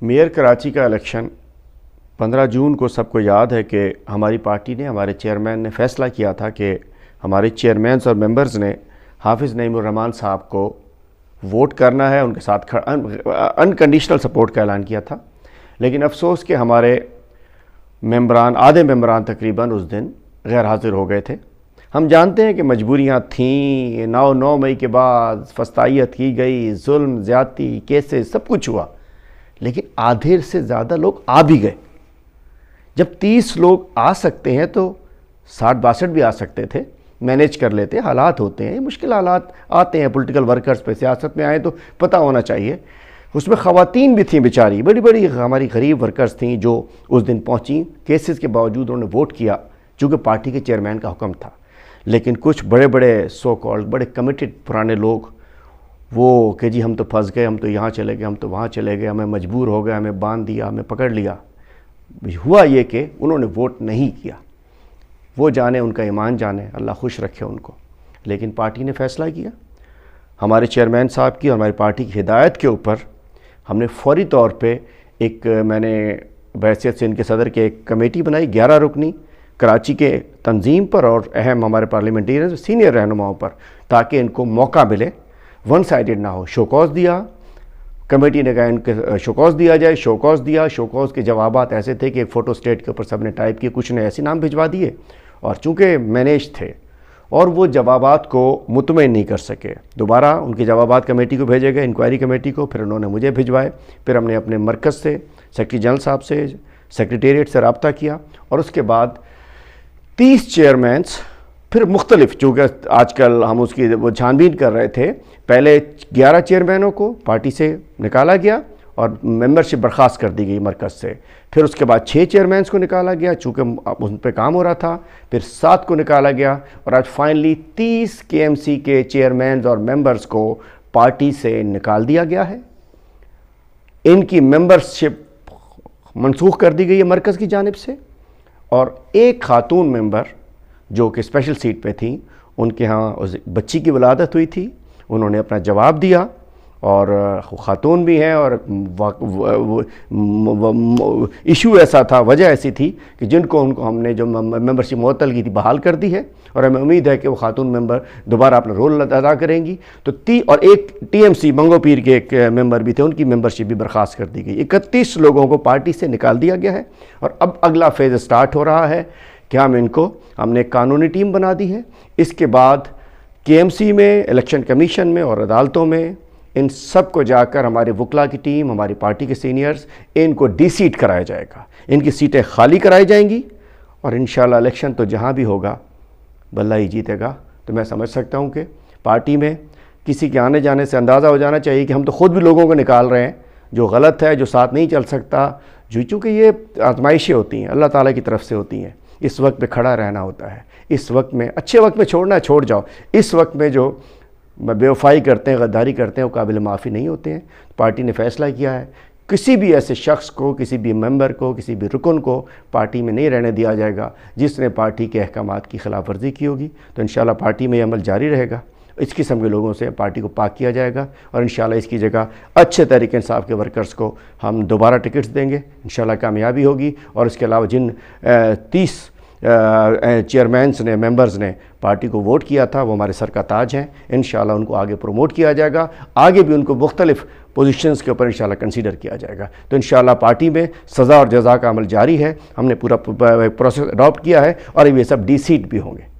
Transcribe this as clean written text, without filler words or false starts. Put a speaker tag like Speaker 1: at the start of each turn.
Speaker 1: Mayor Karachi کا election 15 جون کو سب کو یاد ہے کہ ہماری پارٹی نے، ہمارے چیئرمین نے فیصلہ کیا تھا کہ ہمارے چیئرمینز اور ممبرز نے حافظ نعیم الرحمان صاحب کو ووٹ کرنا ہے، ان کے ساتھ انکنڈیشنل سپورٹ کا اعلان کیا تھا. لیکن افسوس کہ ہمارے ممبران، آدھے ممبران تقریباً اس دن غیر حاضر ہو گئے تھے. ہم جانتے ہیں کہ مجبوریاں تھیں، 9 مئی کے بعد فسطائیت کی گئی، ظلم، زیادتی، کیسز، سب کچھ ہوا، لیکن آدھے سے زیادہ لوگ آ بھی گئے. جب 30 لوگ آ سکتے ہیں تو 60-62 بھی آ سکتے تھے، مینیج کر لیتے. حالات ہوتے ہیں، مشکل حالات آتے ہیں پولیٹیکل ورکرز پہ. سیاست میں آئے تو پتہ ہونا چاہیے. اس میں خواتین بھی تھیں بیچاری، بڑی بڑی ہماری غریب ورکرز تھیں جو اس دن پہنچیں. کیسز کے باوجود انہوں نے ووٹ کیا چونکہ پارٹی کے چیئرمین کا حکم تھا. لیکن کچھ بڑے بڑے سو کالڈ بڑے کمیٹڈ پرانے لوگ وہ کہ جی ہم تو پھنس گئے، ہم تو یہاں چلے گئے، ہم تو وہاں چلے گئے، ہمیں مجبور ہو گئے، ہمیں باندھ دیا، ہمیں پکڑ لیا. ہوا یہ کہ انہوں نے ووٹ نہیں کیا. وہ جانے، ان کا ایمان جانے، اللہ خوش رکھے ان کو. لیکن پارٹی نے فیصلہ کیا، ہمارے چیئرمین صاحب کی اور ہماری پارٹی کی ہدایت کے اوپر ہم نے فوری طور پہ میں نے بحیثیت سے ان کے صدر کے ایک کمیٹی بنائی 11 رکنی کراچی کے تنظیم پر اور اہم ہمارے پارلیمنٹیرینز سینئر رہنماؤں پر، تاکہ ان کو موقع ملے، ون سائیڈڈ نہ ہو. شوکاز دیا، کمیٹی نے کہا ان کے شوکاز دیا جائے. شوکاز دیا. شوکاز کے جوابات ایسے تھے کہ ایک فوٹو اسٹیٹ کے اوپر سب نے ٹائپ کیے، کچھ نے ایسے نام بھجوا دیے اور چونکہ مینیج تھے اور وہ جوابات کو مطمئن نہیں کر سکے. دوبارہ ان کے جوابات کمیٹی کو بھیجے گئے، انکوائری کمیٹی کو. پھر انہوں نے مجھے بھجوائے. پھر ہم نے اپنے مرکز سے، سیکرٹری جنرل صاحب سے، سیکریٹریٹ سے رابطہ کیا اور اس کے بعد 30 چیئرمینز پھر مختلف، چونکہ آج کل ہم اس کی وہ چھان بین کر رہے تھے. پہلے 11 چیئرمینوں کو پارٹی سے نکالا گیا اور ممبرشپ برخاست کر دی گئی مرکز سے. پھر اس کے بعد 6 چیئرمینز کو نکالا گیا چونکہ ان پہ کام ہو رہا تھا. پھر 7 کو نکالا گیا اور آج فائنلی 30 KMC کے چیئرمینز اور ممبرز کو پارٹی سے نکال دیا گیا ہے. ان کی ممبرشپ منسوخ کر دی گئی ہے مرکز کی جانب سے. اور ایک خاتون ممبر جو کہ اسپیشل سیٹ پہ تھیں، ان کے ہاں بچی کی ولادت ہوئی تھی، انہوں نے اپنا جواب دیا اور خاتون بھی ہیں اور ایشو ایسا تھا، وجہ ایسی تھی کہ جن کو ان کو ہم نے جو ممبرشپ معطل کی تھی بحال کر دی ہے اور ہمیں امید ہے کہ وہ خاتون ممبر دوبارہ اپنا رول ادا کریں گی. تو اور ایک TMC منگو پیر کے ایک ممبر بھی تھے، ان کی ممبرشپ بھی برخاست کر دی گئی. 31 لوگوں کو پارٹی سے نکال دیا گیا ہے اور اب اگلا فیز سٹارٹ ہو رہا ہے کہ ہم نے ایک قانونی ٹیم بنا دی ہے. اس کے بعد KMC میں، الیکشن کمیشن میں اور عدالتوں میں ان سب کو جا کر ہمارے وکلا کی ٹیم، ہماری پارٹی کے سینئرز، ان کو ڈی سیٹ کرایا جائے گا. ان کی سیٹیں خالی کرائی جائیں گی اور انشاءاللہ الیکشن تو جہاں بھی ہوگا بلّہ ہی جیتے گا. تو میں سمجھ سکتا ہوں کہ پارٹی میں کسی کے آنے جانے سے اندازہ ہو جانا چاہیے کہ ہم تو خود بھی لوگوں کو نکال رہے ہیں جو غلط ہے، جو ساتھ نہیں چل سکتا، چونکہ یہ آزمائشیں ہوتی ہیں، اللہ تعالیٰ کی طرف سے ہوتی ہیں. اس وقت پہ کھڑا رہنا ہوتا ہے. اس وقت میں، اچھے وقت میں چھوڑنا ہے چھوڑ جاؤ. اس وقت میں جو بے وفائی کرتے ہیں، غداری کرتے ہیں، وہ قابل معافی نہیں ہوتے ہیں. پارٹی نے فیصلہ کیا ہے کسی بھی ایسے شخص کو، کسی بھی ممبر کو، کسی بھی رکن کو پارٹی میں نہیں رہنے دیا جائے گا جس نے پارٹی کے احکامات کی خلاف ورزی کی ہوگی. تو انشاءاللہ پارٹی میں یہ عمل جاری رہے گا. اس قسم کے لوگوں سے پارٹی کو پاک کیا جائے گا اور انشاءاللہ اس کی جگہ اچھے طریقے انصاف کے ورکرز کو ہم دوبارہ ٹکٹس دیں گے. انشاءاللہ کامیابی ہوگی. اور اس کے علاوہ جن 30 چیئرمینز نے، ممبرز نے پارٹی کو ووٹ کیا تھا، وہ ہمارے سر کا تاج ہیں. انشاءاللہ ان کو آگے پروموٹ کیا جائے گا. آگے بھی ان کو مختلف پوزیشنز کے اوپر انشاءاللہ کنسیڈر کیا جائے گا. تو انشاءاللہ پارٹی میں سزا اور جزا کا عمل جاری ہے. ہم نے پورا پروسیس اڈاپٹ کیا ہے اور یہ سب ڈی سیٹ بھی ہوں گے.